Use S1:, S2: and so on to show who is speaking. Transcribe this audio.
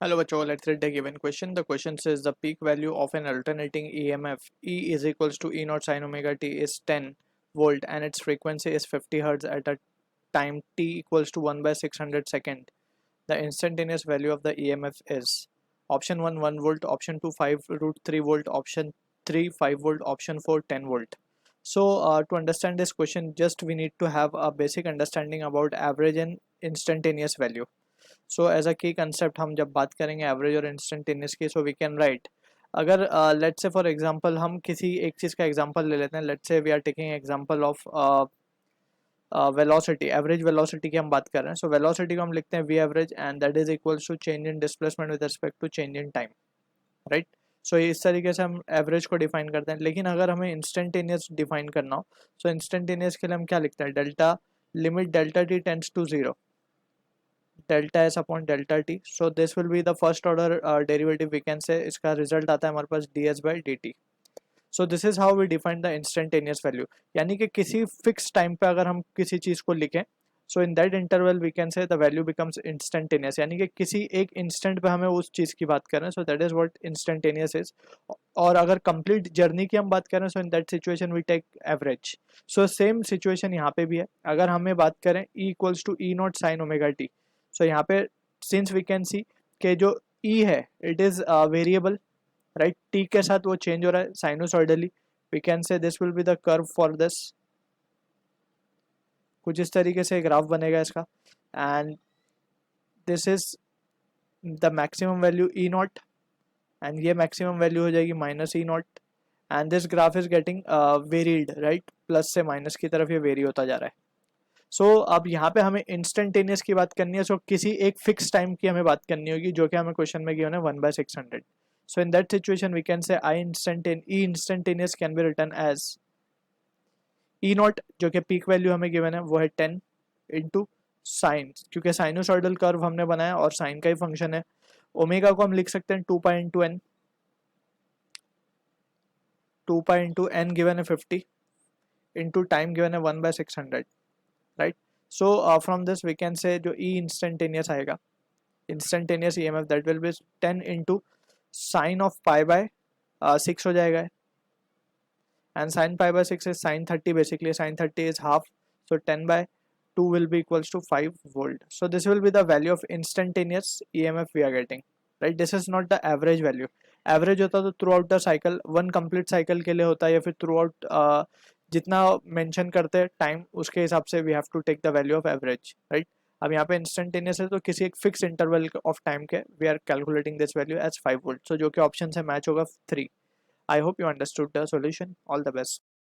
S1: Hello बच्चों, let's read the given question. The question says the peak value of an alternating EMF E is equals to E naught sin omega t is 10 volt and its frequency is 50 hertz at a time t equals to 1 by 600 second. The instantaneous value of the EMF is option 1 1 volt, option 2 5 root 3 volt, option 3 5 volt, option 4 10 volt. So to understand this question, just we need to have a basic understanding about average and instantaneous value. So as a की concept हम जब बात करेंगे average और instantaneous की, so we can write, अगर let's say for example हम किसी एक चीज़ का एग्जांपल ले लेते हैं. Let's say we are taking example of velocity, average velocity की हम बात कर रहे हैं. सो वेलोसिटी को हम लिखते हैं V average and that is equals to change in displacement with respect to change in time, right. So इस तरीके से हम एवरेज को डिफाइन करते हैं. लेकिन अगर हमें इंस्टेंटेनियस डिफाइन करना हो, सो इंस्टेंटेनियस के लिए हम क्या लिखते हैं, delta limit delta t tends to zero, delta s upon delta t. So this will be the first order derivative, we can say. इसका result आता है हमारे पास ds by dt. So this is how we define the instantaneous value. यानी कि किसी fixed time पे अगर हम किसी चीज़ को लिखें, so in that interval we can say the value becomes instantaneous. यानी कि किसी एक instant पे हमें उस चीज़ की बात कर रहे हैं, so that is what instantaneous is. और अगर complete journey की हम बात कर रहे हैं, so in that situation we take average. So same situation यहाँ पे भी है. अगर हमें बात करें E equals to E naught sin omega t. सो यहाँ पे सिंस वी कैन सी कि जो E है it is variable, right. T के साथ वो चेंज हो रहा है sinusoidally. We can say this will be the curve for this. कुछ इस तरीके से ग्राफ बनेगा इसका and this is the maximum value E naught and ये मैक्सिमम वैल्यू हो जाएगी minus E naught and this graph is getting varied, right. Plus से माइनस की तरफ ये वेरी होता जा रहा है. सो अब यहाँ पे हमें इंस्टेंटेनियस की बात करनी है. सो किसी एक फिक्स टाइम की हमें बात करनी होगी जो कि हमें क्वेश्चन में गिवन है 1/600. So in that situation we can say E instantaneous can be written as E naught, जो कि पीक वैल्यू हमें गिवन है वो है 10 इंटू साइन, क्योंकि साइनोसॉइडल कर्व हमने बनाया और साइन का ही फंक्शन है. ओमेगा को हम लिख सकते हैं 2 pi into n, 2 pi into n given है 50 इंटू टाइम गिवन है 1/600, right. So from this we can say जो ई इंस्टेंटेनियस आएगा, instantaneous EMF that will be 10 into sine of pi by 6 हो जाएगा. And sine pi by 6 is sine 30, basically sine 30 is half. So 10/2 will be equals to 5 volt. So this will be the value of instantaneous EMF we are getting, right. This is not the average value. Average होता तो through out the cycle, one complete cycle के लिए होता है, या फिर through out जितना mention करते हैं टाइम उसके हिसाब से we have to take the value of average, right. अब यहाँ पे इंस्टेंटेनियस है तो किसी एक फिक्स इंटरवल ऑफ टाइम के we are calculating this value as 5 volt. So जो कि ऑप्शन से मैच होगा 3. I hope you understood the solution. All the best.